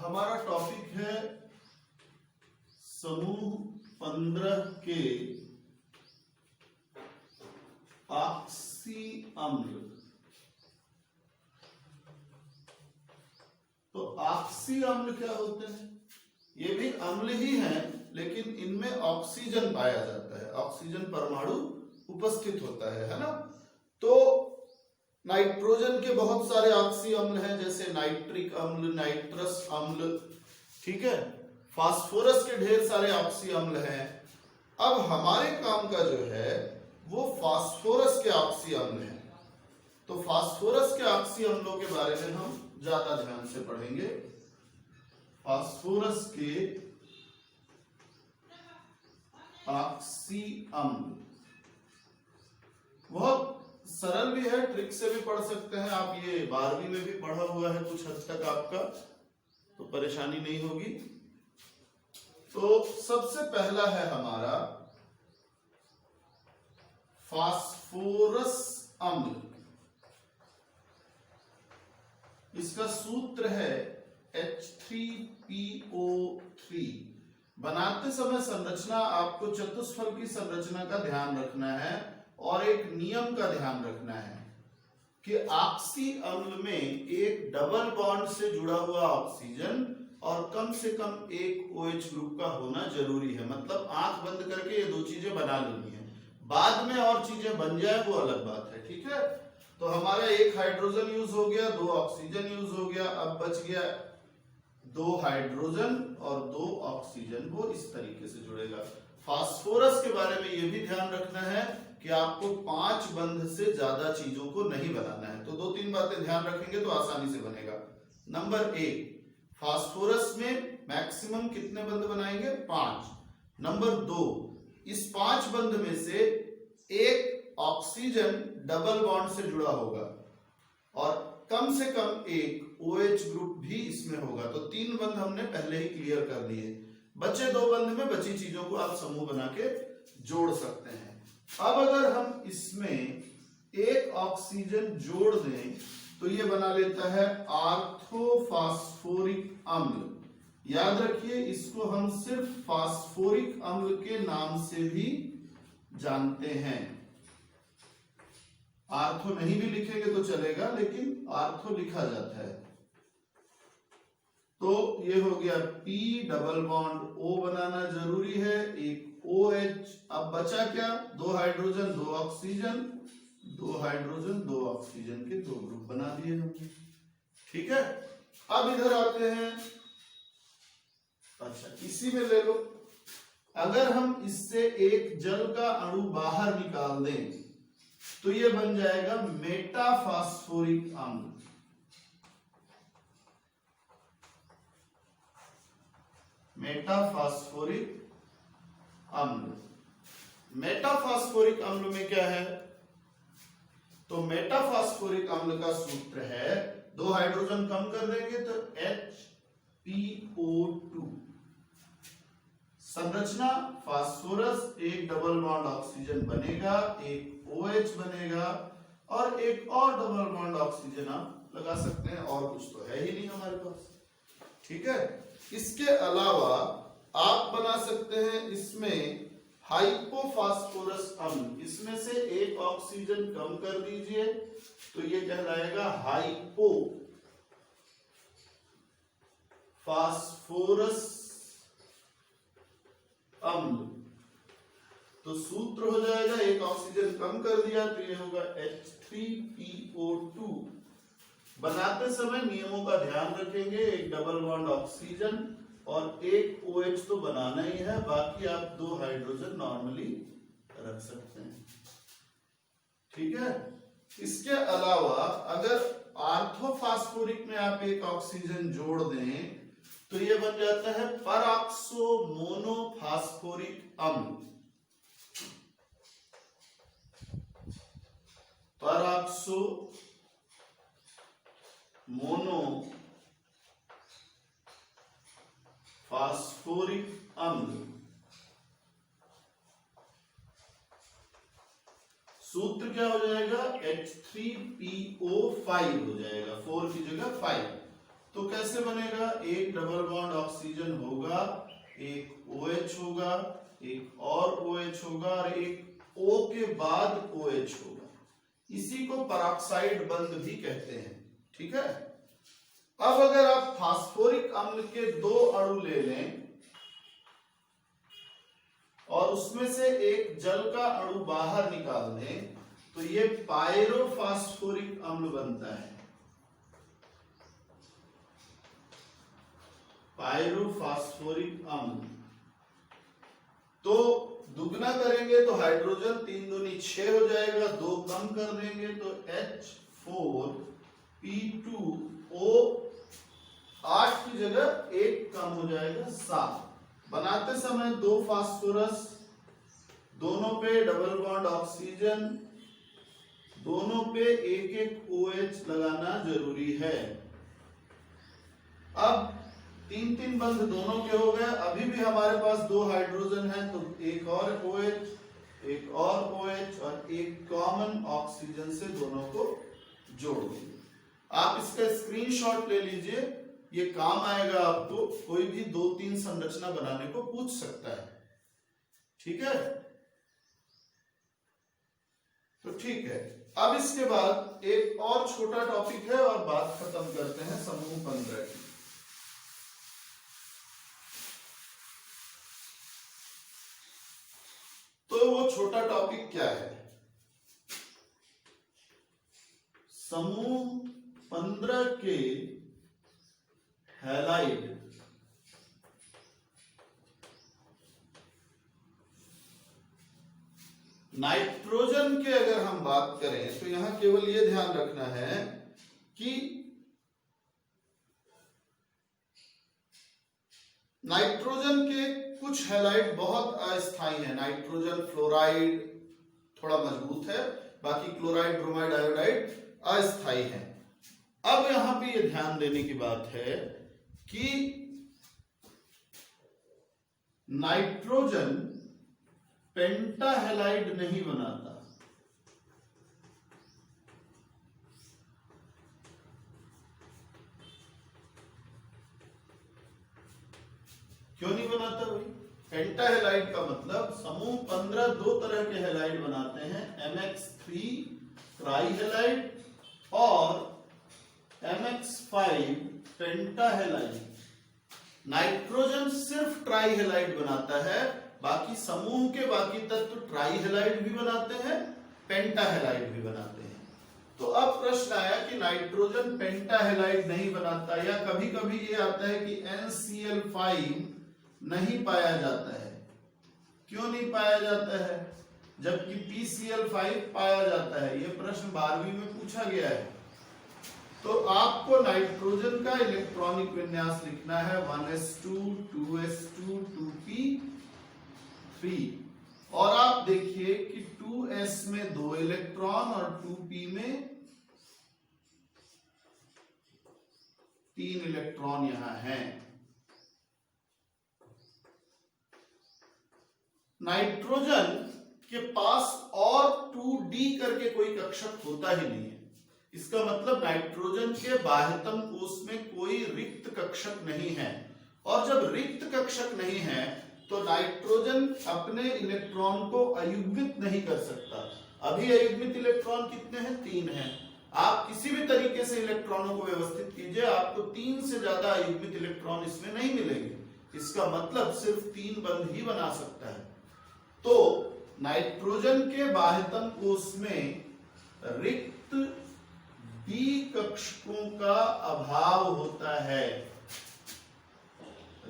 हमारा टॉपिक है समूह 15 के ऑक्सी अम्ल। तो ऑक्सी अम्ल क्या होते हैं? ये भी अम्ल ही हैं, लेकिन इनमें ऑक्सीजन पाया जाता है, ऑक्सीजन परमाणु उपस्थित होता है ना। तो नाइट्रोजन के बहुत सारे ऑक्सी अम्ल हैं, जैसे नाइट्रिक अम्ल, नाइट्रस अम्ल, ठीक है। फास्फोरस के ढेर सारे ऑक्सी अम्ल हैं। अब हमारे काम का जो है वो फास्फोरस के ऑक्सी अम्ल हैं। तो फास्फोरस के ऑक्सी अम्लों के बारे में हम ज्यादा ध्यान से पढ़ेंगे। फास्फोरस के ऑक्सी अम्ल बहुत सरल भी है, ट्रिक से भी पढ़ सकते हैं आप। ये 12वीं में भी पढ़ा हुआ है कुछ हद तक आपका, तो परेशानी नहीं होगी। तो सबसे पहला है हमारा फास्फोरस अम्ल। इसका सूत्र है H3PO3। बनाते समय संरचना आपको चतुष्फल की संरचना का ध्यान रखना है और एक नियम का ध्यान रखना है कि ऑक्सी अम्ल में एक डबल बॉन्ड से जुड़ा हुआ ऑक्सीजन और कम से कम एक OH ग्रुप का होना जरूरी है। मतलब आंख बंद करके ये दो चीजें बना लेनी है, बाद में और चीजें बन जाए वो अलग बात है, ठीक है। तो हमारा एक हाइड्रोजन यूज हो गया, 2 ऑक्सीजन यूज हो गया, अब बच गया 2 हाइड्रोजन और 2 ऑक्सीजन, वो इस तरीके से जुड़ेगा। फास्फोरस के बारे में ये भी ध्यान रखना है कि आपको 5 बंध से ज्यादा चीजों को नहीं बनाना है। तो 2-3 बातें ध्यान रखेंगे तो आसानी से बनेगा। नंबर 1, फास्फोरस में मैक्सिमम कितने बंध बनाएंगे? 5। नंबर 2, इस 5 बंध में से एक ऑक्सीजन डबल बॉन्ड से जुड़ा होगा और कम से कम एक OH ग्रुप भी इसमें होगा। तो 3 बंध हमने पहले ही क्लियर कर दिए। बचे 2 बंध में बची चीजों को आप समूह बना के जोड़ सकते हैं। अब अगर हम इसमें एक ऑक्सीजन जोड़ दें तो ये बना लेता है ऑर्थोफॉस्फोरिक अम्ल। याद रखिए, इसको हम सिर्फ फास्फोरिक अम्ल के नाम से भी जानते हैं। आर्थो नहीं भी लिखेंगे तो चलेगा, लेकिन आर्थो लिखा जाता है। तो ये हो गया P डबल बॉन्ड O बनाना जरूरी है, एक OH। अब बचा क्या? 2 हाइड्रोजन 2 ऑक्सीजन, 2 हाइड्रोजन 2 ऑक्सीजन के 2 ग्रुप बना दिए हमने, ठीक है। अब इधर आते हैं। अच्छा, इसी में ले लो, अगर हम इससे एक जल का अणु बाहर निकाल दें तो ये बन जाएगा मेटाफॉस्फोरिक अम्ल। मेटाफॉस्फोरिक अम्ल। मेटाफॉस्फोरिक अम्ल में क्या है? तो मेटाफॉस्फोरिक अम्ल का सूत्र है, 2 हाइड्रोजन कम कर देंगे तो HPO2। संरचना फास्फोरस, एक डबल बॉन्ड ऑक्सीजन बनेगा, एक OH बनेगा और एक और डबल बॉन्ड ऑक्सीजन आप लगा सकते हैं, और कुछ तो है ही नहीं हमारे पास, ठीक है। इसके अलावा आप बना सकते हैं इसमें हाइपोफॉस्फोरस अम्ल। इसमें से एक ऑक्सीजन कम कर दीजिए तो ये कहलाएगा हाइपो फास्फोरस अम्ल। तो सूत्र हो जाएगा, एक ऑक्सीजन कम कर दिया तो ये होगा H3PO2। बनाते समय नियमों का ध्यान रखेंगे, एक डबल बॉन्ड ऑक्सीजन और एक OH तो बनाना ही है, बाकी आप 2 हाइड्रोजन नॉर्मली रख सकते हैं, ठीक है। इसके अलावा अगर ऑर्थोफॉस्फोरिक में आप एक ऑक्सीजन जोड़ दें तो ये बन जाता है परऑक्सो मोनोफॉस्फोरिक अम्ल। परऑक्सो मोनो फास्फोरिक अम्ल। सूत्र क्या हो जाएगा? H3PO5 हो जाएगा, 4 की जगह 5। तो कैसे बनेगा, एक डबल बॉन्ड ऑक्सीजन होगा, एक OH होगा, एक और OH होगा और एक O के बाद OH होगा। इसी को परऑक्साइड बंध भी कहते हैं। ठीक है। अब अगर आप फास्फोरिक अम्ल के 2 अणु ले लें और उसमें से एक जल का अणु बाहर निकाल दें तो ये पायरोफास्फोरिक अम्ल बनता है। पायरोफास्फोरिक अम्ल। तो दुगना करेंगे तो हाइड्रोजन 3 दूनी 6 हो जाएगा, 2 कम कर देंगे तो H4P2O 8 की जगह 1 कम हो जाएगा 7। बनाते समय 2 फास्फोरस, दोनों पे डबल बॉन्ड ऑक्सीजन, दोनों पे एक एक OH लगाना जरूरी है। अब 3-3 बंध दोनों के हो गए। अभी भी हमारे पास 2 हाइड्रोजन है तो एक और OH, एक और OH और एक कॉमन ऑक्सीजन से दोनों को जोड़ दीजिए। आप इसका स्क्रीनशॉट ले लीजिए, ये काम आएगा आपको, कोई भी 2-3 संरचना बनाने को पूछ सकता है। ठीक है, तो ठीक है। अब इसके बाद एक और छोटा टॉपिक है और बात खत्म करते हैं समूह 15 की। तो वो छोटा टॉपिक क्या है, समूह 15 के हैलाइड नाइट्रोजन के अगर हम बात करें तो यहां केवल ये ध्यान रखना है कि नाइट्रोजन के कुछ हैलाइड बहुत अस्थायी है। नाइट्रोजन फ्लोराइड थोड़ा मजबूत है, बाकी क्लोराइड, ब्रोमाइड, आयोडाइड अस्थायी है। अब यहां पे ये ध्यान देने की बात है कि नाइट्रोजन पेंटाहेलाइड नहीं बनाता। क्यों नहीं बनाता भाई? पेंटाहेलाइड का मतलब समूह 15 2 तरह के हेलाइड बनाते हैं, MX3 ट्राइहेलाइड और MX5 पेंटाहेलाइड। नाइट्रोजन सिर्फ ट्राइहेलाइड बनाता है, बाकी समूह के बाकी तत्व ट्राइहेलाइड भी बनाते हैं, पेंटाहेलाइड भी बनाते हैं। तो अब प्रश्न आया कि नाइट्रोजन पेंटाहेलाइड नहीं बनाता, या कभी कभी ये आता है कि NCl5 नहीं पाया जाता है। क्यों नहीं पाया जाता है जबकि PCl5 पाया जाता है? ये प्रश्न 12वीं में पूछा गया है। तो आपको नाइट्रोजन का इलेक्ट्रॉनिक विन्यास लिखना है 1s2 2s2 2p3, और आप देखिए कि 2s में 2 इलेक्ट्रॉन और 2p में 3 इलेक्ट्रॉन यहां हैं। नाइट्रोजन के पास और 2d करके कोई कक्षक होता ही नहीं है। इसका मतलब नाइट्रोजन के बाह्यतम कोश में कोई रिक्त कक्षक नहीं है, और जब रिक्त कक्षक नहीं है तो नाइट्रोजन अपने इलेक्ट्रॉन को अयुग्मित नहीं कर सकता। अभी अयुग्मित इलेक्ट्रॉन कितने हैं? 3 हैं। आप किसी भी तरीके से इलेक्ट्रॉनों को व्यवस्थित कीजिए, आपको 3 से ज्यादा अयुग्मित इलेक्ट्रॉन इसमें नहीं मिलेंगे। इसका मतलब सिर्फ 3 बंध ही बना सकता है। तो नाइट्रोजन के बाह्यतम कोश में रिक्त डी कक्षकों का अभाव होता है।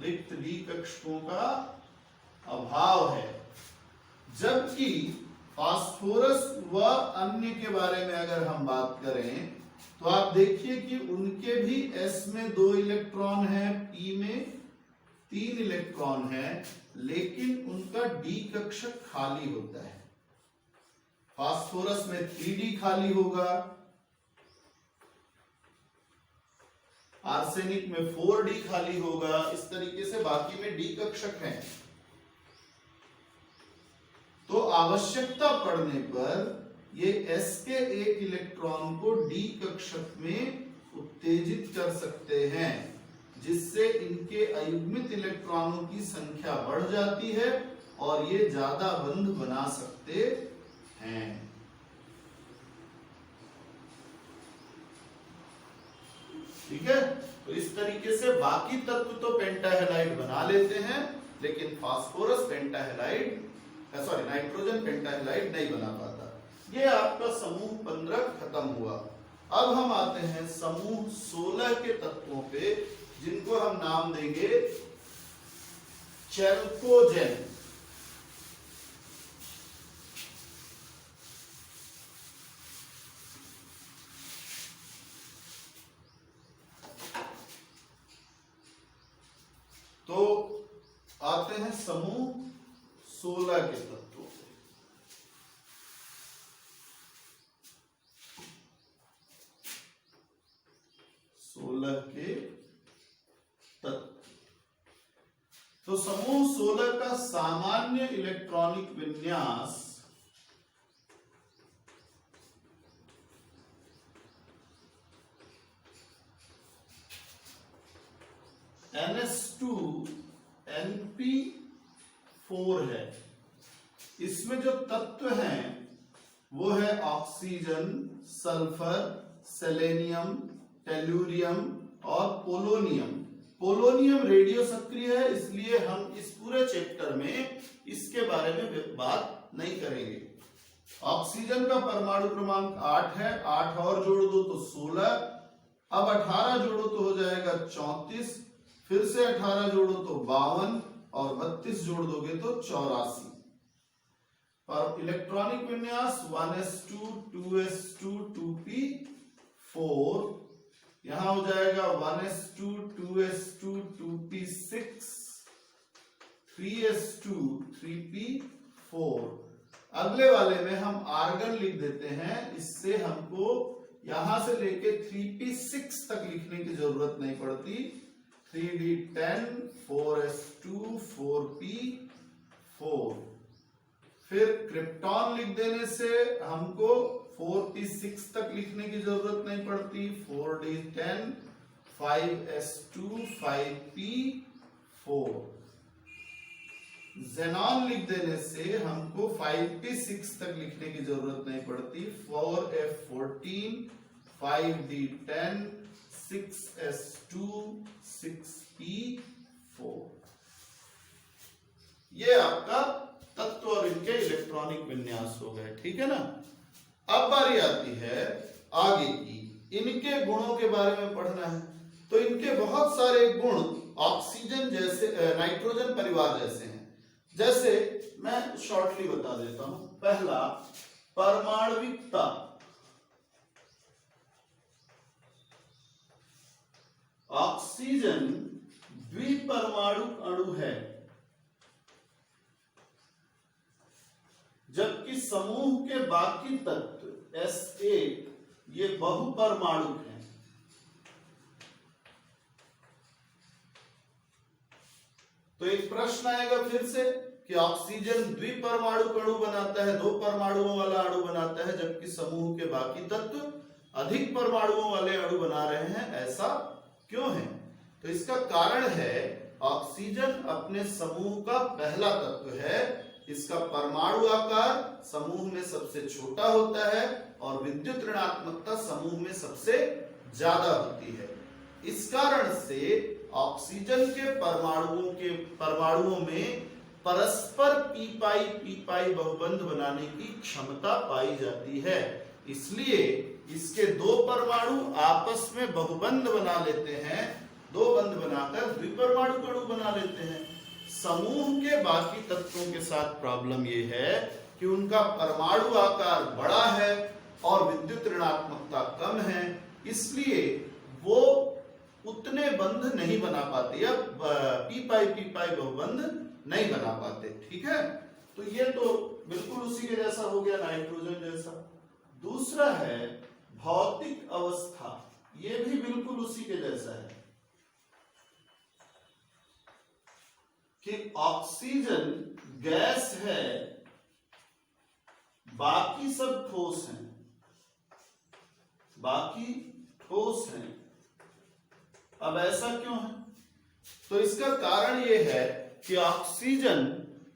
रिक्त डी कक्षकों का अभाव है, जबकि फास्फोरस व अन्य के बारे में अगर हम बात करें तो आप देखिए कि उनके भी S में 2 इलेक्ट्रॉन है, P में 3 इलेक्ट्रॉन है, लेकिन उनका D कक्षक खाली होता है। फास्फोरस में 3D खाली होगा, आर्सेनिक में 4D खाली होगा। इस तरीके से बाकी में D कक्षक हैं। तो आवश्यकता पड़ने पर ये S के 1 इलेक्ट्रॉन को D कक्षक में उत्तेजित कर सकते हैं, जिससे इनके अयुग्मित इलेक्ट्रॉनों की संख्या बढ़ जाती है और ये ज्यादा बंध बना सकते हैं। ठीक है, तो इस तरीके से बाकी तत्व तो पेंटाहेलाइड बना लेते हैं, लेकिन phosphorus pentahalide sorry nitrogen pentahalide नहीं बना पाता। ये आपका समूह 15 खत्म हुआ। अब हम आते हैं समूह 16 के तत्वों पे, जिनको हम नाम देंगे चैल्कोजेन। तो आते हैं समूह 16 के तत्वों पे। के तत्व। तो समूह 16 का सामान्य इलेक्ट्रॉनिक विन्यास NH2NP4 है। इसमें जो तत्व हैं वो है ऑक्सीजन, सल्फर, सेलेनियम, टेलुरियम और पोलोनियम। पोलोनियम रेडियो सक्रिय है, इसलिए हम इस पूरे चैप्टर में इसके बारे में बात नहीं करेंगे। ऑक्सीजन का परमाणु क्रमांक 8 है, 8 और जोड़ दो तो 16, अब 18 जोड़ो तो हो जाएगा 34, फिर से 18 जोड़ो तो 52 और 32 जोड़ दोगे तो 84। और इलेक्ट्रॉनिक विन्यास 1s2 2s2 2p4, यहां हो जाएगा 1s2 2s2 2p6 3s2 3p4। अगले वाले में हम आर्गन लिख देते हैं, इससे हमको यहां से लेके 3p6 तक लिखने की जरूरत नहीं पड़ती। 3d10 4s2 4p4। फिर क्रिप्टॉन लिख देने से हमको 4p6 तक लिखने की जरूरत नहीं पड़ती। 4d10 5s2 5p4। ज़ेनॉन लिख देने से हमको 5p6 तक लिखने की जरूरत नहीं पड़ती। 4f14 5d10 6s2 6p4। ये आपका तत्व और इनके इलेक्ट्रॉनिक विन्यास हो गए। ठीक है ना। अब बारी आती है आगे की, इनके गुणों के बारे में पढ़ना है। तो इनके बहुत सारे गुण ऑक्सीजन जैसे नाइट्रोजन परिवार जैसे हैं। जैसे मैं शॉर्टली बता देता हूं। पहला, परमाणविकता। ऑक्सीजन द्विपरमाणु अणु है, जबकि समूह के बाकी तत्व S1 ये बहुपरमाणु हैं। तो एक प्रश्न आएगा फिर से कि ऑक्सीजन द्विपरमाणु अणु बनाता है, 2 परमाणुओं वाला अणु बनाता है, जबकि समूह के बाकी तत्व अधिक परमाणुओं वाले अणु बना रहे हैं, ऐसा क्यों है? तो इसका कारण है ऑक्सीजन अपने समूह का पहला तत्व है। इसका परमाणु आकार समूह में सबसे छोटा होता है और विद्युत ऋणात्मकता समूह में सबसे ज्यादा होती है। इस कारण से ऑक्सीजन के परमाणुओं में परस्पर पी पाई बहुबंध बनाने की क्षमता पाई जाती है। इसलिए इसके 2 परमाणु आपस में बहुबंध बना लेते हैं, 2 बंध बनाकर द्विपरमाणु अणु बना लेते हैं। समूह के बाकी तत्वों के साथ प्रॉब्लम यह है कि उनका परमाणु आकार बड़ा है और विद्युत ऋणात्मकता कम है, इसलिए वो उतने बंध नहीं बना पाते या पी पाई बहुबंध नहीं बना पाते। ठीक है, तो ये तो बिल्कुल उसी के जैसा हो गया, नाइट्रोजन जैसा। दूसरा है भौतिक अवस्था, ये भी बिल्कुल उसी के जैसा है कि ऑक्सीजन गैस है, बाकी सब ठोस हैं, बाकी ठोस हैं, अब ऐसा क्यों है? तो इसका कारण ये है कि ऑक्सीजन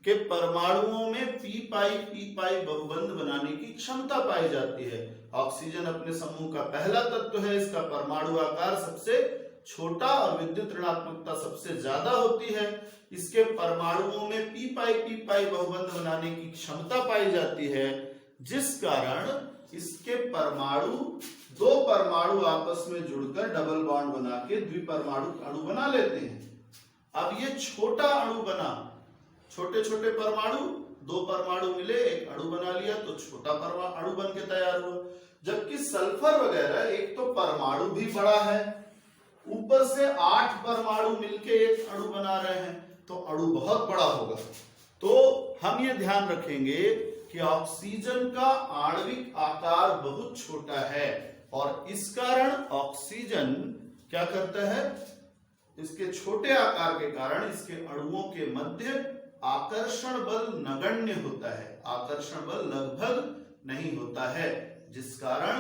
के परमाणुओं में पी पाई बहुबंध बनाने की क्षमता पाई जाती है। ऑक्सीजन अपने समूह का पहला तत्व है, इसका परमाणु आकार सबसे छोटा और विद्युत ऋणात्मकता सबसे ज्यादा होती है। इसके परमाणुओं में पी पाई बहुबंध बनाने की क्षमता पाई जाती है, जिस कारण इसके परमाणु दो परमाणु आपस में जुड़कर डबल बॉन्ड बना के द्विपरमाणु अणु बना लेते हैं। अब ये छोटा अणु बना, छोटे छोटे परमाणु, दो परमाणु मिले एक अणु बना लिया तो छोटा परमाणु अणु बन के तैयार हुआ। जबकि सल्फर वगैरह एक तो परमाणु भी बड़ा है, ऊपर से 8 परमाणु मिलके एक अणु बना रहे हैं, तो अणु बहुत बड़ा होगा। तो हम ये ध्यान रखेंगे कि ऑक्सीजन का आणविक आकार बहुत छोटा है और इस कारण ऑक्सीजन क्या करता है, इसके छोटे आकार के कारण इसके अणुओं के मध्य आकर्षण बल नगण्य होता है, आकर्षण बल लगभग नहीं होता है, जिस कारण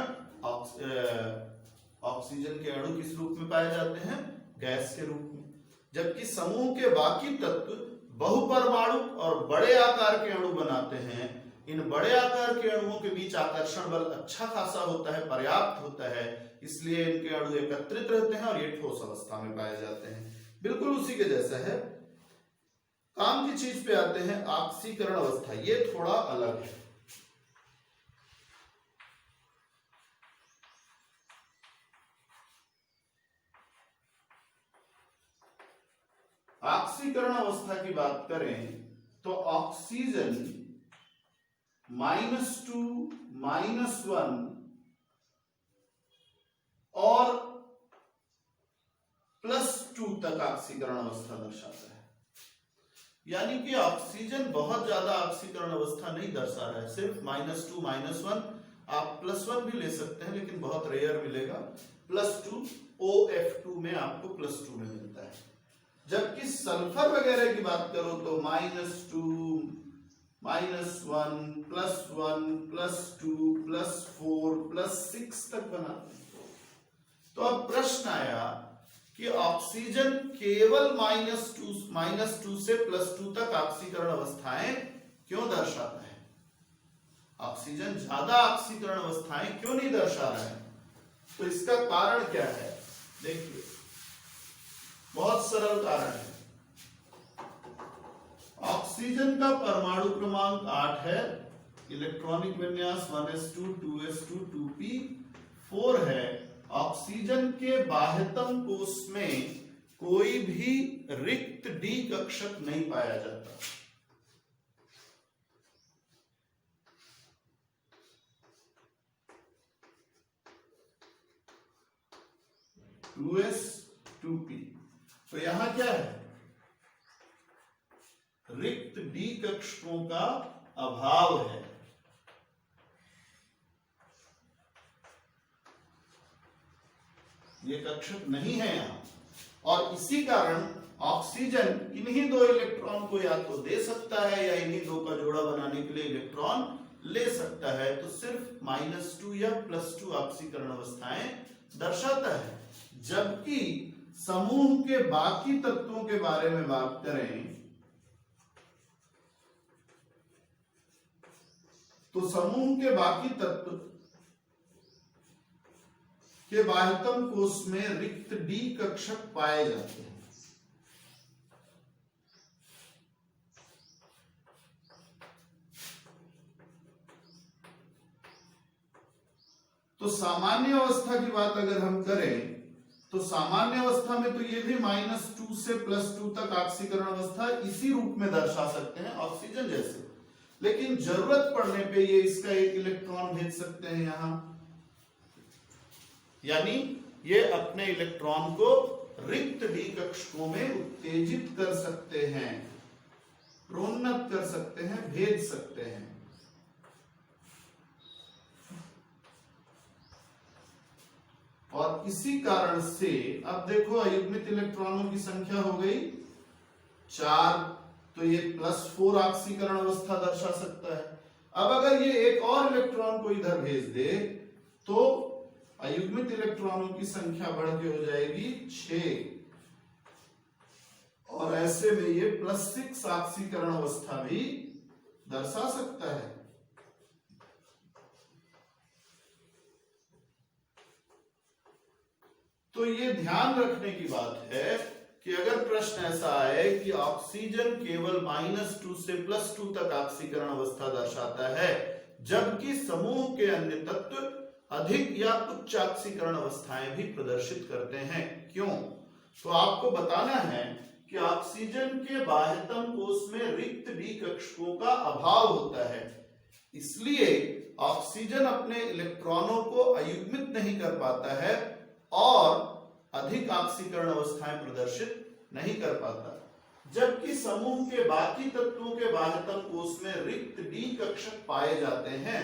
ऑक्सीजन के अणु किस रूप में पाए जाते हैं, गैस के रूप में। जबकि समूह के बाकी तत्व बहुपरमाणु और बड़े आकार के अणु बनाते हैं। इन बड़े आकार के अणुओं के बीच आकर्षण बल अच्छा खासा होता है, पर्याप्त होता है, इसलिए इनके अणु एकत्रित रहते हैं और ये ठोस अवस्था में पाए जाते हैं। बिल्कुल उसी के जैसा है। काम की चीज पे आते हैं, ऑक्सीकरण अवस्था। ये थोड़ा अलग है। ऑक्सीकरण अवस्था की बात करें तो ऑक्सीजन -2, -1 और +2 तक ऑक्सीकरण अवस्था दर्शाता है। यानी कि ऑक्सीजन बहुत ज्यादा ऑक्सीकरण अवस्था नहीं दर्शा रहा है, सिर्फ -2, -1, आप +1 भी ले सकते हैं लेकिन बहुत रेयर मिलेगा। +2 OF2 में आपको +2 में मिलता है। जबकि सल्फर वगैरह की बात करो तो -2, -1, +1, +2, +4, +6 तक बनाते हैं। तो अब प्रश्न आया कि ऑक्सीजन केवल -2 से +2 तक ऑक्सीकरण अवस्थाएं क्यों दर्शाता है? ऑक्सीजन ज्यादा ऑक्सीकरण अवस्थाएं क्यों नहीं दर्शा रहा है? तो इसका कारण क्या है? देखिए, बहुत सरल कारण है। ऑक्सीजन का परमाणु क्रमांक 8 है, इलेक्ट्रॉनिक विन्यास 1s2 2s2 2p4 है। ऑक्सीजन के बाह्यतम कोश में कोई भी रिक्त डी कक्षक नहीं पाया जाता। तो यहां क्या है? रिक्त डी कक्षकों का अभाव है। ये कक्षक नहीं है यहां, और इसी कारण ऑक्सीजन इन्हीं दो इलेक्ट्रॉन को या तो दे सकता है या इन्हीं दो का जोड़ा बनाने के लिए इलेक्ट्रॉन ले सकता है। तो सिर्फ -2 या +2 ऑक्सीकरण अवस्थाएं दर्शाता है। जबकि समूह के बाकी तत्वों के बारे में बात करें तो समूह के बाकी तत्व के बाह्यतम कोश में रिक्त डी कक्षक पाए जाते हैं। तो सामान्य अवस्था की बात अगर हम करें तो सामान्य अवस्था में तो ये भी -2 से +2 तक ऑक्सीकरण अवस्था इसी रूप में दर्शा सकते हैं, ऑक्सीजन जैसे। लेकिन जरूरत पड़ने पे ये इसका एक इलेक्ट्रॉन भेज सकते हैं यहां, यानी ये अपने इलेक्ट्रॉन को रिक्त डी कक्षकों में उत्तेजित कर सकते हैं, प्रोन्नत कर सकते हैं, भेज सकते हैं। और इसी कारण से अब देखो अयुग्मित इलेक्ट्रॉनों की संख्या हो गई 4, तो ये +4 ऑक्सीकरण अवस्था दर्शा सकता है। अब अगर ये एक और इलेक्ट्रॉन को इधर भेज दे तो अयुग्मित इलेक्ट्रॉनों की संख्या बढ़ के हो जाएगी 6, और ऐसे में ये +6 ऑक्सीकरण अवस्था भी दर्शा सकता है। तो ये ध्यान रखने की बात है कि अगर प्रश्न ऐसा आए कि ऑक्सीजन केवल -2 से +2 तक ऑक्सीकरण अवस्था दर्शाता है, जबकि समूह के अन्य तत्व अधिक या उच्च ऑक्सीकरण अवस्थाएं भी प्रदर्शित करते हैं, क्यों? तो आपको बताना है कि ऑक्सीजन के बाह्यतम कोश में रिक्त डी कक्षकों का अभाव होता है, इसलिए ऑक्सीजन अपने इलेक्ट्रॉनों को अयुग्मित नहीं कर पाता है और अधिक ऑक्सीकरण अवस्थाएं प्रदर्शित नहीं कर पाता, जबकि समूह के बाकी तत्वों के बाह्यतम कोश में रिक्त डी कक्षक पाए जाते हैं,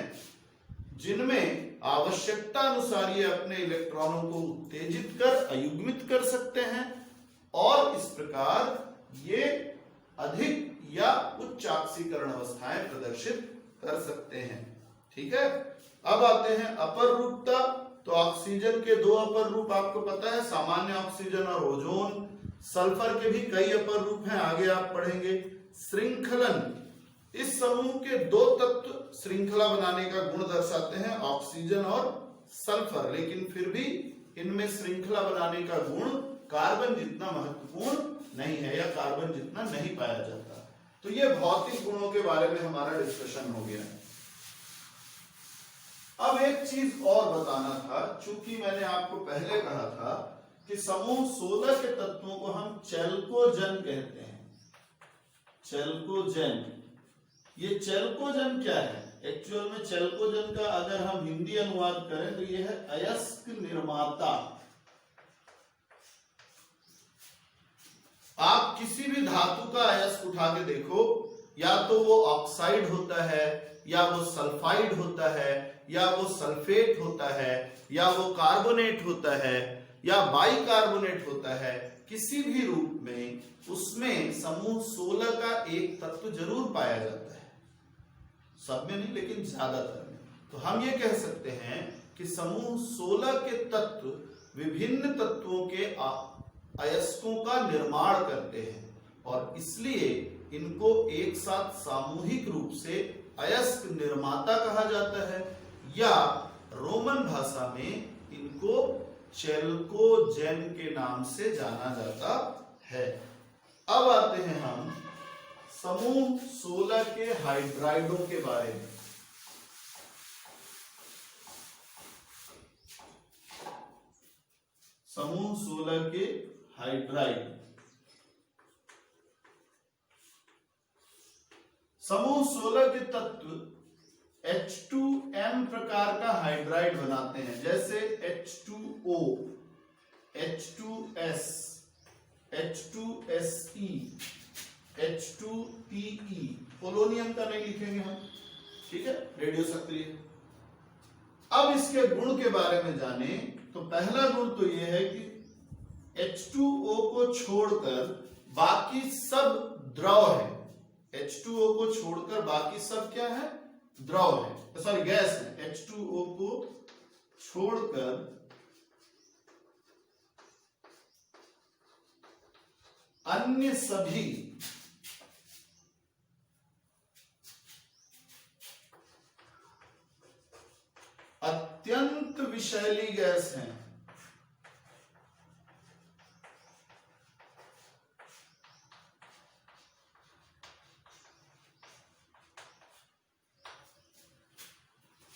जिनमें आवश्यकता अनुसार ये अपने इलेक्ट्रॉनों को उत्तेजित कर अयुग्मित कर सकते हैं और इस प्रकार ये अधिक या उच्च ऑक्सीकरण अवस्थाएं प्रदर्शित कर सकते हैं। ठीक है, अब आते हैं अपर रूपता। तो ऑक्सीजन के 2 अपर रूप आपको पता है, सामान्य ऑक्सीजन और ओजोन। सल्फर के भी कई अपर रूप हैं, आगे आप पढ़ेंगे। श्रृंखलन, इस समूह के 2 तत्व श्रृंखला बनाने का गुण दर्शाते हैं, ऑक्सीजन और सल्फर, लेकिन फिर भी इनमें श्रृंखला बनाने का गुण कार्बन जितना महत्वपूर्ण नहीं है या कार्बन जितना नहीं पाया जाता। तो ये भौतिक गुणों के बारे में हमारा डिस्कशन हो गया है। अब एक चीज और बताना था, चूंकि मैंने आपको पहले कहा था कि समूह 16 के तत्वों को हम चैल्कोजेन कहते हैं। चैल्कोजेन, ये चैल्कोजेन क्या है? एक्चुअल में चैल्कोजेन का अगर हम हिंदी अनुवाद करें तो ये है अयस्क निर्माता। आप किसी भी धातु का अयस्क उठा के देखो, या तो वो ऑक्साइड होता है, या वो सल्फाइड होता है, या वो सल्फेट होता है, या वो कार्बोनेट होता है, या बाइकार्बोनेट होता है, किसी भी रूप में उसमें समूह 16 का एक तत्व जरूर पाया जाता है, सब में नहीं लेकिन ज्यादातर में। तो हम ये कह सकते हैं कि समूह 16 के तत्व विभिन्न तत्वों के अयस्कों का निर्माण करते हैं और इसलिए इनको एक साथ सामूहिक रूप से अयस्क निर्माता कहा जाता है, या रोमन भाषा में इनको चैल्कोजेन के नाम से जाना जाता है। अब आते हैं हम समूह 16 के हाइड्राइडों के बारे में। समूह 16 के हाइड्राइड। समूह 16 के तत्व H2M प्रकार का हाइड्राइड बनाते हैं, जैसे H2O, H2S, H2SE, H2PE। Polonium का नहीं लिखेंगे हम, ठीक है, रेडियो सक्रिय। अब इसके गुण के बारे में जाने तो पहला गुण तो यह है कि H2O को छोड़कर बाकी सब द्रव है। H2O को छोड़कर बाकी सब क्या है? द्रव है, सॉरी गैस है। H2O को छोड़कर अन्य सभी अत्यंत विषैली गैस हैं।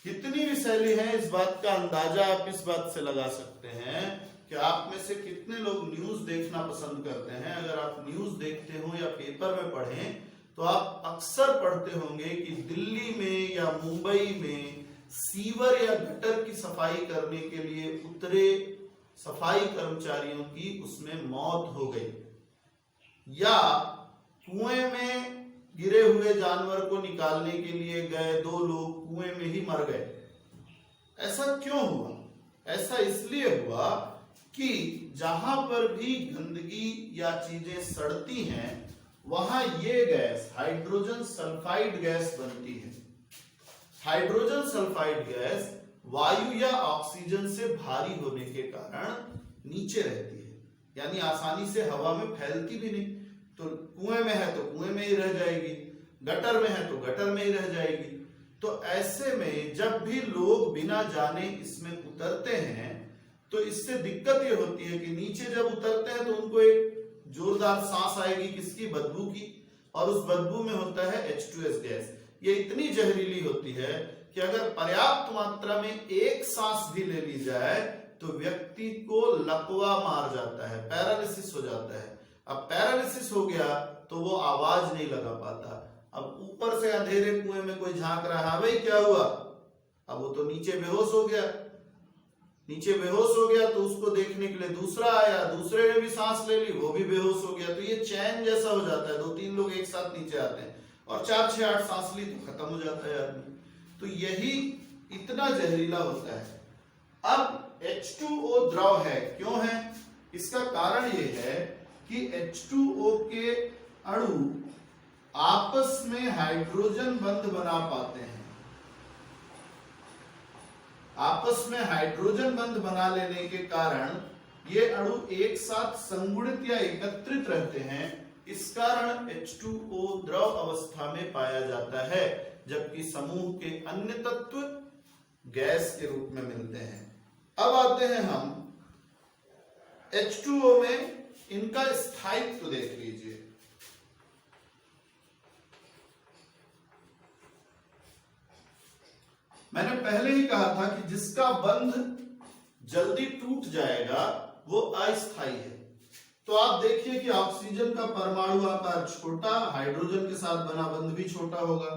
कितनी विषैली है इस बात का अंदाजा आप इस बात से लगा सकते हैं कि आप में से कितने लोग न्यूज देखना पसंद करते हैं। अगर आप न्यूज देखते हो या पेपर में पढ़ें तो आप अक्सर पढ़ते होंगे कि दिल्ली में या मुंबई में सीवर या गटर की सफाई करने के लिए उतरे सफाई कर्मचारियों की उसमें मौत हो गई, या कुएं में गिरे हुए जानवर को निकालने के लिए गए 2 लोग कुएं में ही मर गए। ऐसा क्यों हुआ? ऐसा इसलिए हुआ कि जहां पर भी गंदगी या चीजें सड़ती हैं वहां ये गैस हाइड्रोजन सल्फाइड गैस बनती है। हाइड्रोजन सल्फाइड गैस वायु या ऑक्सीजन से भारी होने के कारण नीचे रहती है, यानी आसानी से हवा में फैलती भी नहीं। तो कुएं में है तो कुएं में ही रह जाएगी, गटर में है तो गटर में ही रह जाएगी। तो ऐसे में जब भी लोग बिना जाने इसमें उतरते हैं तो इससे दिक्कत ये होती है कि नीचे जब उतरते हैं तो उनको एक जोरदार सांस आएगी, किसकी? बदबू की। और उस बदबू में होता है H2S गैस। ये इतनी जहरीली होती है कि अगर पर्याप्त मात्रा में एक सांस भी ले ली जाए तो व्यक्ति को लकवा मार जाता है, पैरालिसिस हो जाता है। अब पैरालिसिस हो गया तो वो आवाज नहीं लगा पाता। अब ऊपर से अंधेरे कुएं में कोई झांक रहा है, हाँ भाई क्या हुआ? अब वो तो नीचे बेहोश हो गया। नीचे बेहोश हो गया तो उसको देखने के लिए दूसरा आया, दूसरे ने भी सांस ले ली, वो भी बेहोश हो गया। तो ये चैन जैसा हो जाता है, 2-3 लोग एक साथ नीचे आते हैं और 4-6-8 सांस ली तो खत्म हो जाता है आदमी। तो यही इतना जहरीला होता है। अब H2O द्रव है, क्यों है? इसका कारण ये है कि H2O के अणु आपस में हाइड्रोजन बंध बना पाते हैं। आपस में हाइड्रोजन बंध बना लेने के कारण ये अणु एक साथ संगुणित या एकत्रित रहते हैं। इस कारण H2O द्रव अवस्था में पाया जाता है, जबकि समूह के अन्य तत्व गैस के रूप में मिलते हैं। अब आते हैं हम H2O में इनका स्थायित्व देख लीजिए। मैंने पहले ही कहा था कि जिसका बंध जल्दी टूट जाएगा वो अस्थायी है। तो आप देखिए कि ऑक्सीजन का परमाणु आकार छोटा, हाइड्रोजन के साथ बना बंध भी छोटा होगा।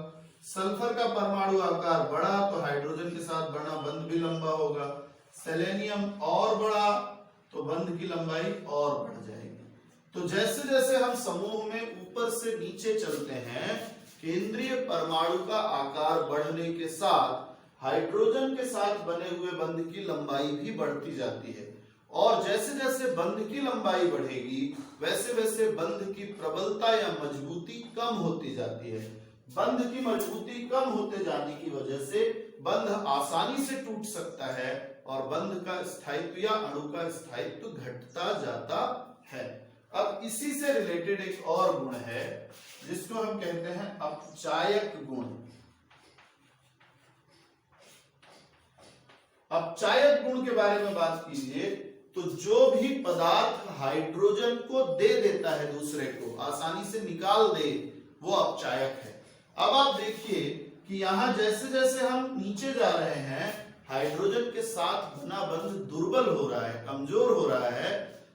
सल्फर का परमाणु आकार बड़ा तो हाइड्रोजन के साथ बना बंध भी लंबा होगा। सेलेनियम और बड़ा तो बंध की लंबाई और बढ़ जाएगी। तो जैसे जैसे हम समूह में ऊपर से नीचे चलते हैं, केंद्रीय परमाणु का आकार बढ़ने के साथ हाइड्रोजन के साथ बने हुए बंध की लंबाई भी बढ़ती जाती है। और जैसे जैसे बंध की लंबाई बढ़ेगी वैसे वैसे बंध की प्रबलता या मजबूती कम होती जाती है। बंध की मजबूती कम होते जाने की वजह से बंध आसानी से टूट सकता है और बंध का स्थायित्व या अणु का स्थायित्व घटता जाता है। अब इसी से रिलेटेड एक और गुण है जिसको हम कहते हैं अपचायक गुण। अपचायक गुण के बारे में बात कीजिए तो जो भी पदार्थ हाइड्रोजन को दे देता है दूसरे को, आसानी से निकाल दे, वो अपचायक है। अब आप देखिए कि यहां जैसे जैसे हम नीचे जा रहे हैं हाइड्रोजन के साथ बना बंध दुर्बल हो रहा है, कमजोर हो रहा है,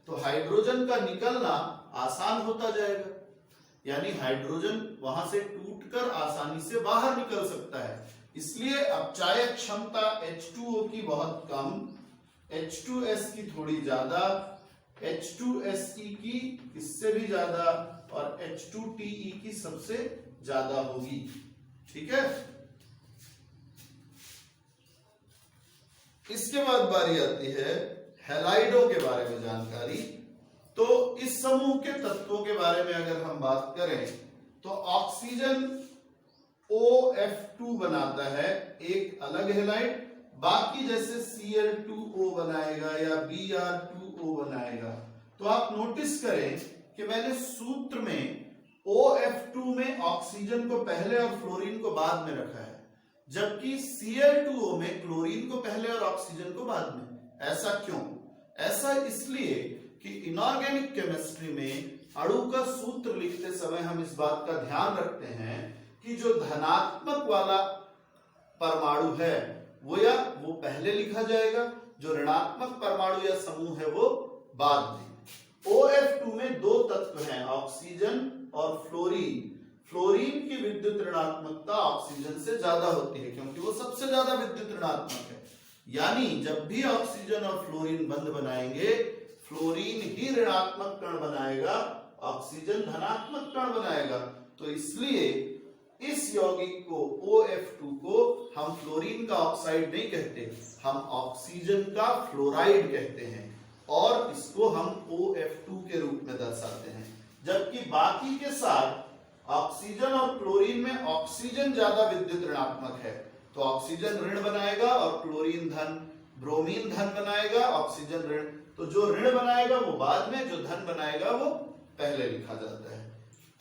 तो हाइड्रोजन का निकलना आसान होता जाएगा, यानी हाइड्रोजन वहां से टूटकर आसानी से बाहर निकल सकता है। इसलिए अपचायक क्षमता H2O की बहुत कम, H2S की थोड़ी ज्यादा, H2SE की इससे भी ज्यादा और H2TE की सबसे ज्यादा होगी। ठीक है। इसके बाद बारी आती है हैलाइडों के बारे में जानकारी। तो इस समूह के तत्वों के बारे में अगर हम बात करें तो ऑक्सीजन OF2 बनाता है एक अलग हैलाइड, बाकी जैसे Cl2O बनाएगा या Br2O बनाएगा। तो आप नोटिस करें कि मैंने सूत्र में OF2 में ऑक्सीजन को पहले और फ्लोरीन को बाद में रखा है, जबकि Cl2O में क्लोरीन को पहले और ऑक्सीजन को बाद में। ऐसा क्यों? ऐसा इसलिए कि इनऑर्गेनिक केमिस्ट्री में अणु का सूत्र लिखते समय हम इस बात का ध्यान रखते हैं कि जो धनात्मक वाला परमाणु है वो पहले लिखा जाएगा, जो ऋणात्मक परमाणु या समूह है वो बाद में। OF2 में दो तत्व हैं, ऑक्सीजन और फ्लोरीन। फ्लोरीन की विद्युत ऋणात्मकता ऑक्सीजन से ज्यादा होती है क्योंकि वो सबसे ज्यादा विद्युत ऋणात्मक है। यानी जब भी ऑक्सीजन और फ्लोरीन बंध बनाएंगे, फ्लोरीन ही ऋणात्मक कण बनाएगा, ऑक्सीजन धनात्मक कण बनाएगा। तो इसलिए इस यौगिक को OF2 को हम फ्लोरीन का ऑक्साइड नहीं कहते, हम ऑक्सीजन का फ्लोराइड कहते हैं और इसको हम OF2 के रूप में दर्शाते हैं। जबकि बाकी के साथ ऑक्सीजन और क्लोरीन में ऑक्सीजन ज्यादा विद्युत ऋणात्मक है तो ऑक्सीजन ऋण बनाएगा और क्लोरीन धन, ब्रोमीन धन बनाएगा, ऑक्सीजन ऋण। तो जो ऋण बनाएगा वो बाद में, जो धन बनाएगा वो पहले लिखा जाता है।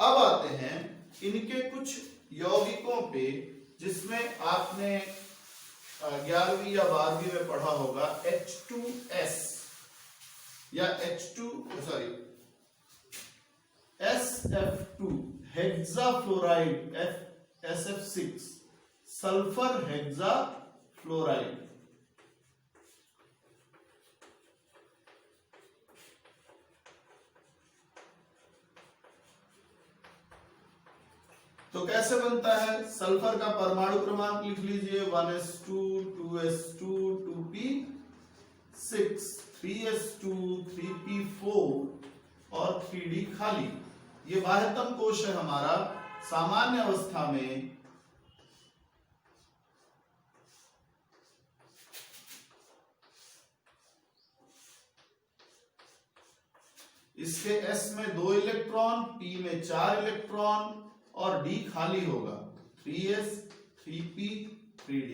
अब आते हैं इनके कुछ यौगिकों पे, जिसमें आपने 11वीं या 12वीं में पढ़ा होगा H2S या SF2 hexafluoride, SF6 sulphur hexafluoride. तो कैसे बनता है? सल्फर का परमाणु क्रमांक लिख लीजिए 1s2 2s2 2p6 3s2 3p4 और 3d खाली। ये बाह्यतम कोश है हमारा। सामान्य अवस्था में इसके S में 2 इलेक्ट्रॉन, P में 4 इलेक्ट्रॉन और D खाली होगा 3s 3p 3d।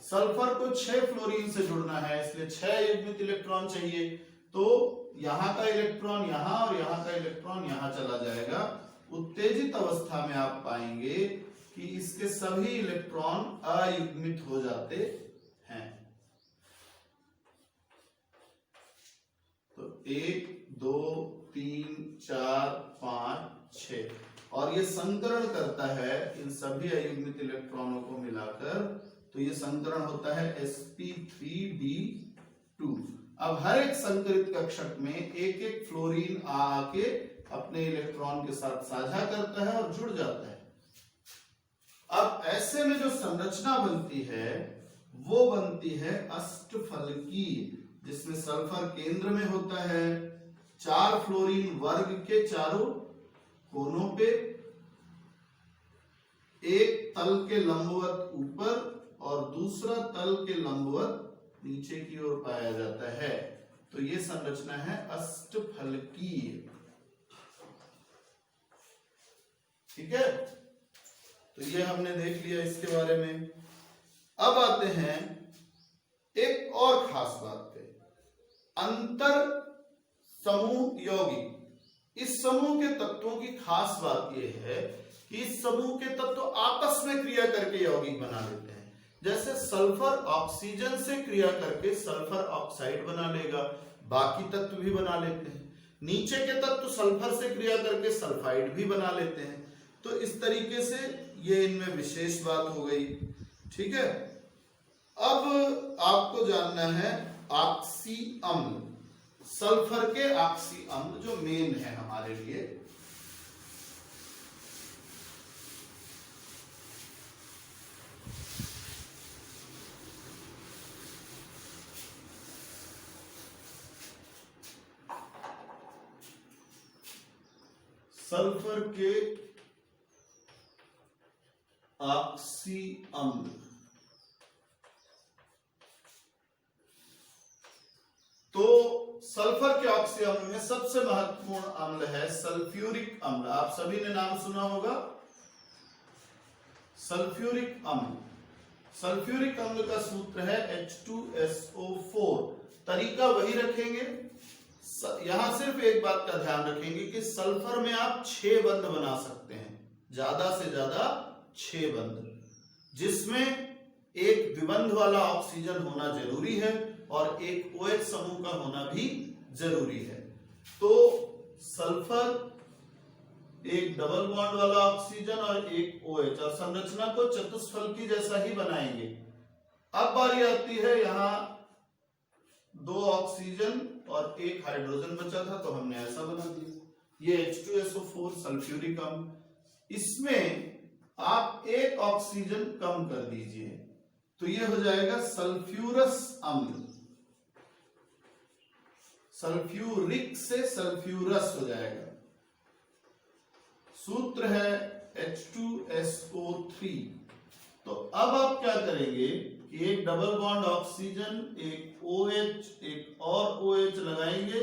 सल्फर को 6 फ्लोरीन से जुड़ना है, इसलिए 6 युग्मित इलेक्ट्रॉन चाहिए। तो यहां का इलेक्ट्रॉन यहां और यहां का इलेक्ट्रॉन यहां चला जाएगा। उत्तेजित अवस्था में आप पाएंगे कि इसके सभी इलेक्ट्रॉन अयुग्मित हो जाते हैं। तो 1 2 3 4 5 6 और ये संकरण करता है इन सभी अयुग्मित इलेक्ट्रॉनों को मिलाकर। तो ये संकरण होता है sp3d2। अब हर एक संकरित कक्षक में एक एक फ्लोरीन आके अपने इलेक्ट्रॉन के साथ साझा करता है और जुड़ जाता है। अब ऐसे में जो संरचना बनती है वो बनती है अष्टफलकीय, जिसमें सल्फर केंद्र में होता है, 4 फ्लोरीन वर्ग के चारों कोनों पे, एक तल के लंबवत ऊपर और दूसरा तल के लंबवत नीचे की ओर पाया जाता है। तो ये संरचना है अष्टफलकीय। ठीक है, तो ये हमने देख लिया इसके बारे में। अब आते हैं एक और खास बात पे, अंतर समूह यौगिक। इस समूह के तत्वों की खास बात यह है कि इस समूह के तत्व आपस में क्रिया करके यौगिक बना लेते हैं। जैसे सल्फर ऑक्सीजन से क्रिया करके सल्फर ऑक्साइड बना लेगा, बाकी तत्व भी बना लेते हैं। नीचे के तत्व सल्फर से क्रिया करके सल्फाइड भी बना लेते हैं। तो इस तरीके से ये इनमें विशेष बात हो गई। ठीक है, अब आपको जानना है ऑक्सी अम्ल, सल्फर के ऑक्सी अम्ल जो मेन है हमारे लिए। सल्फर के ऑक्सी अम्ल, तो सल्फर के ऑक्सी अम्ल में सबसे महत्वपूर्ण अम्ल है सल्फ्यूरिक अम्ल। आप सभी ने नाम सुना होगा सल्फ्यूरिक अम्ल। सल्फ्यूरिक अम्ल का सूत्र है H2SO4। तरीका वही रखेंगे, यहां सिर्फ एक बात का ध्यान रखेंगे कि सल्फर में आप 6 बंध बना सकते हैं, ज्यादा से ज्यादा 6 बंध, जिसमें एक द्विबंध वाला ऑक्सीजन होना जरूरी है और एक OH समूह का होना भी जरूरी है। तो सल्फर एक डबल बॉन्ड वाला ऑक्सीजन और एक OH, और संरचना को चतुष्फलकी जैसा ही बनाएंगे। अब बारी आती है, यहां 2 ऑक्सीजन और 1 हाइड्रोजन बचा था तो हमने ऐसा बना दिया। ये H2SO4 सल्फ्यूरिक अम्ल। इसमें आप 1 ऑक्सीजन कम कर दीजिए तो ये हो जाएगा सल्फ्यूरस अम्ल। सल्फ्यूरिक से सल्फ्यूरस हो जाएगा। सूत्र है H2SO3। तो अब आप क्या करेंगे, एक डबल बॉन्ड ऑक्सीजन, एक OH, एक और OH लगाएंगे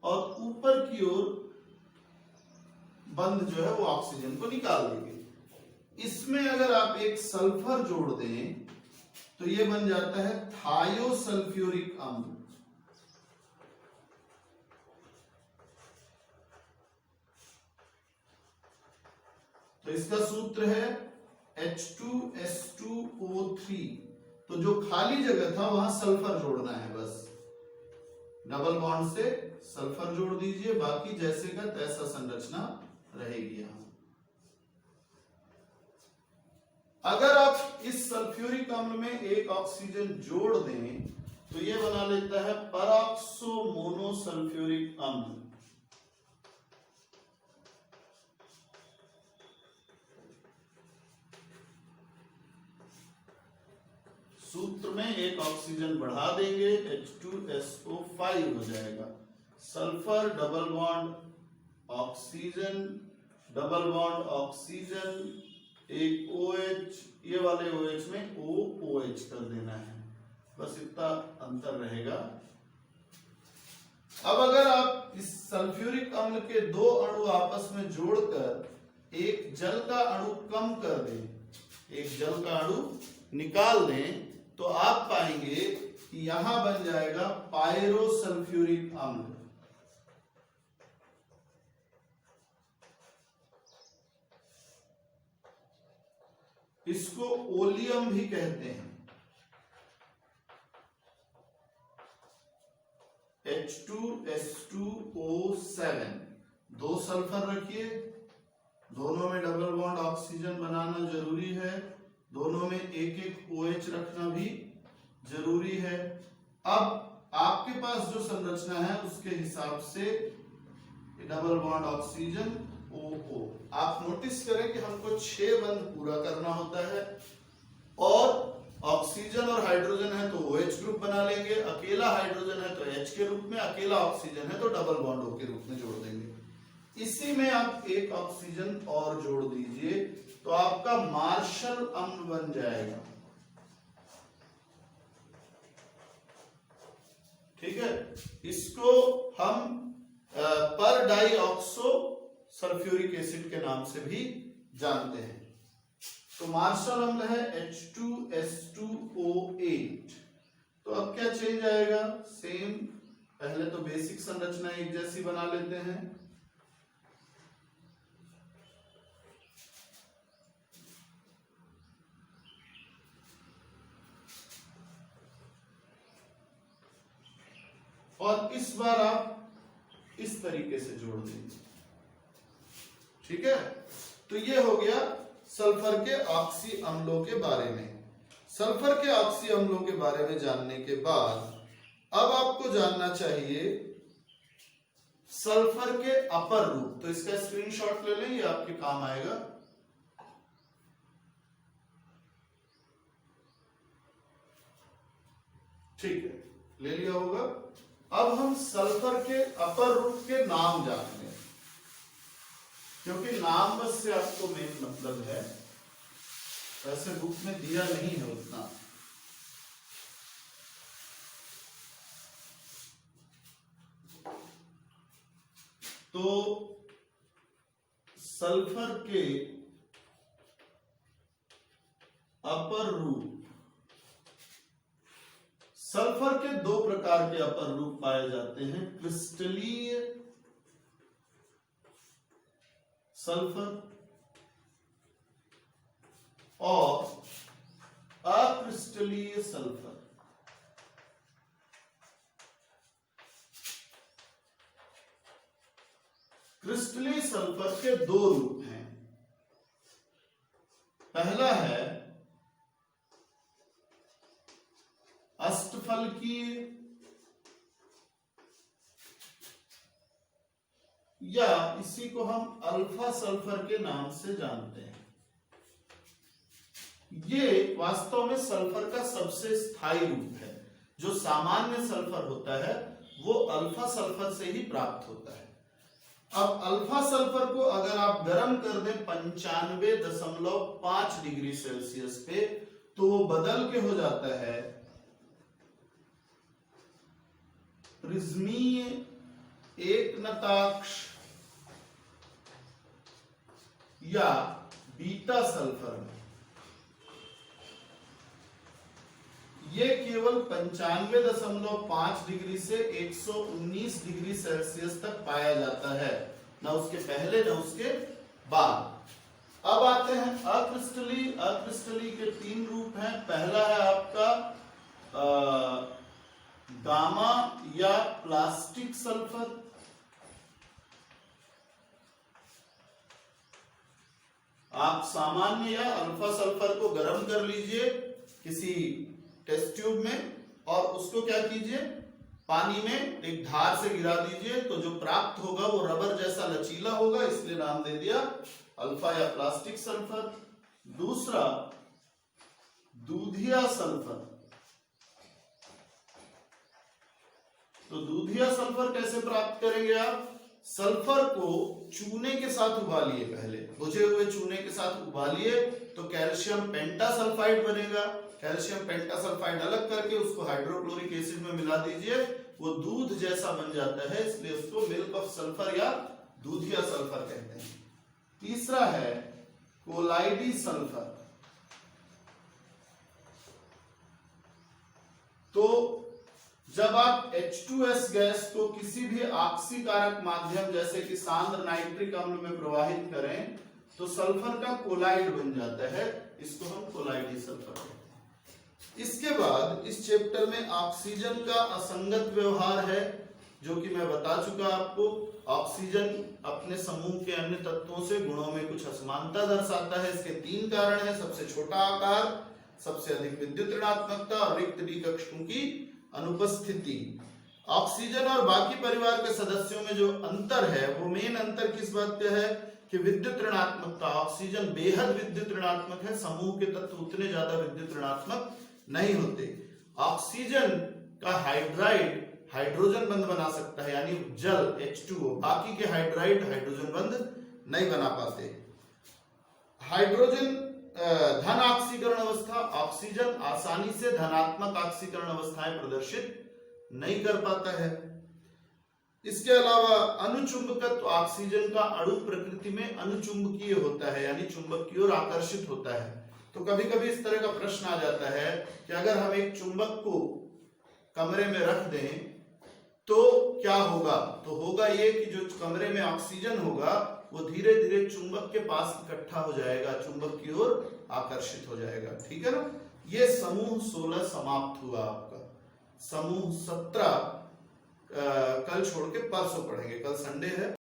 और ऊपर की ओर बंध जो है वो ऑक्सीजन को निकाल देंगे। इसमें अगर आप एक सल्फर जोड़ दें तो ये बन जाता है थायोसल्फ्यूरिक अम्ल। तो इसका सूत्र है H2S2O3। तो जो खाली जगह था वहां सल्फर जोड़ना है, बस डबल बॉन्ड से सल्फर जोड़ दीजिए, बाकी जैसे का तैसा संरचना रहेगी। यहां अगर आप इस सल्फ्यूरिक अम्ल में एक ऑक्सीजन जोड़ दें तो यह बना लेता है परऑक्सो मोनोसल्फ्यूरिक अम्ल। सूत्र में एक ऑक्सीजन बढ़ा देंगे, H2SO5 हो जाएगा। Sulphur double bond oxygen, double bond oxygen, एक OH, ये वाले OH में OH कर देना है, बस इतना अंतर रहेगा। अब अगर आप इस सल्फ्यूरिक अम्ल के दो अणु आपस में जोड़कर एक जल का अणु कम कर दें, एक जल का अणु निकाल दें, तो आप पाएंगे कि यहां बन जाएगा पायरोसल्फ्यूरिक अम्ल। इसको ओलियम भी कहते हैं। H2S2O7, दो सल्फर रखिए, दोनों में डबल बॉन्ड ऑक्सीजन बनाना जरूरी है, दोनों में एक एक OH रखना भी जरूरी है। अब आपके पास जो संरचना है उसके हिसाब से डबल बॉन्ड ऑक्सीजन OO, आप नोटिस करें कि हमको 6 बंद पूरा करना होता है, और ऑक्सीजन और हाइड्रोजन है तो OH ग्रुप बना लेंगे, अकेला हाइड्रोजन है तो H के रूप में, अकेला ऑक्सीजन है तो डबल बॉन्ड O के रूप में जोड़ देंगे। इसी में आप एक ऑक्सीजन और जोड़ दीजिए तो आपका मार्शल अम्ल बन जाएगा। ठीक है, इसको हम पर डाइऑक्सो सल्फ्यूरिक एसिड के नाम से भी जानते हैं। तो मार्शल अम्ल है H2S2O8। तो अब क्या चेंज आएगा, सेम, पहले तो बेसिक संरचना एक जैसी बना लेते हैं। और इस बार आप इस तरीके से जोड़ देंगे। ठीक है, तो ये हो गया सल्फर के ऑक्सी अम्लों के बारे में। सल्फर के ऑक्सी अम्लों के बारे में जानने के बाद अब आपको जानना चाहिए सल्फर के अपर रूप। तो इसका स्क्रीनशॉट ले लें, ये आपके काम आएगा। ठीक है, ले लिया होगा। अब हम सल्फर के अपर रूप के नाम जानेंगे, क्योंकि नाम बस से आपको मेन मतलब है, वैसे बुक में दिया नहीं है उतना। तो सल्फर के अपर रूप, सल्फर के दो प्रकार के अपर रूप पाए जाते हैं, क्रिस्टलीय सल्फर और अक्रिस्टलीय सल्फर। क्रिस्टलीय सल्फर के दो रूप हैं। पहला है अष्टफलकीय या इसी को हम अल्फा सल्फर के नाम से जानते हैं। ये वास्तव में सल्फर का सबसे स्थायी रूप है। जो सामान्य सल्फर होता है वो अल्फा सल्फर से ही प्राप्त होता है। अब अल्फा सल्फर को अगर आप गर्म कर दें 95.5 डिग्री सेल्सियस पे, तो वो बदल के हो जाता है प्रिज्मीय एकनताक्ष या बीटा सल्फर में। ये केवल 95.5 डिग्री से 119 डिग्री सेल्सियस तक पाया जाता है, ना उसके पहले ना उसके बाद। अब आते हैं अक्रिस्टली। अक्रिस्टली के 3 रूप हैं। पहला है आपका गामा या प्लास्टिक सल्फर। आप सामान्य या अल्फा सल्फर को गर्म कर लीजिए किसी टेस्ट ट्यूब में और उसको क्या कीजिए, पानी में एक धार से गिरा दीजिए, तो जो प्राप्त होगा वो रबर जैसा लचीला होगा, इसलिए नाम दे दिया अल्फा या प्लास्टिक सल्फर। दूसरा दूधिया सल्फर। तो दूधिया सल्फर कैसे प्राप्त करेंगे आप? सल्फर को चूने के साथ उबालिए, पहले बुझे हुए चूने के साथ उबालिए तो कैल्शियम पेंटासल्फाइड बनेगा। कैल्शियम पेंटासल्फाइड अलग करके उसको हाइड्रोक्लोरिक एसिड में मिला दीजिए, वो दूध जैसा बन जाता है, इसलिए उसको मिल्क ऑफ सल्फर या दूधिया सल्फर कहते हैं। तीसरा है कोलाइडी सल्फर। तो जब आप H2S गैस को किसी भी ऑक्सीकारक माध्यम जैसे कि सांद्र नाइट्रिक अम्ल में प्रवाहित करें तो सल्फर का कोलाइड बन जाता है, इसको हम कोलाइडी सल्फर कहते हैं। इसके बाद इस चैप्टर में ऑक्सीजन का असंगत व्यवहार है, जो कि मैं बता चुका आपको। ऑक्सीजन अपने समूह के अन्य तत्वों से गुणों में कुछ असमानता दर्शाता है। इसके 3 कारण है। सबसे छोटा आकार, सबसे अधिक विद्युत ऋणात्मकता और रिक्त डी कक्षकों की अनुपस्थिति। ऑक्सीजन और बाकी परिवार के सदस्यों में जो अंतर है वो मेन अंतर किस बात का है कि विद्युत ऋणात्मकता। ऑक्सीजन बेहद विद्युत ऋणात्मक है, समूह के तत्व उतने ज्यादा विद्युत ऋणात्मक नहीं होते। ऑक्सीजन का हाइड्राइड हाइड्रोजन बंध बना सकता है, यानी जल H2O, बाकी के हाइड्राइड हाइड्रोजन बंध नहीं बना पाते। हाइड्रोजन धन ऑक्सीकरण अवस्था, ऑक्सीजन आसानी से धनात्मक ऑक्सीकरण अवस्थाएं प्रदर्शित नहीं कर पाता है। इसके अलावा अनुचुंबकत्व, ऑक्सीजन का अणु प्रकृति में अनुचुंबकीय होता है, यानी चुंबक की ओर आकर्षित होता है। तो कभी कभी इस तरह का प्रश्न आ जाता है कि अगर हम एक चुंबक को कमरे में रख दें तो क्या होगा? तो होगा ये कि जो कमरे में ऑक्सीजन होगा वो धीरे धीरे चुंबक के पास इकट्ठा हो जाएगा, चुंबक की ओर आकर्षित हो जाएगा। ठीक है ना? ये समूह 16 समाप्त हुआ आपका। समूह 17 कल छोड़ के परसों पढ़ेंगे, कल संडे है।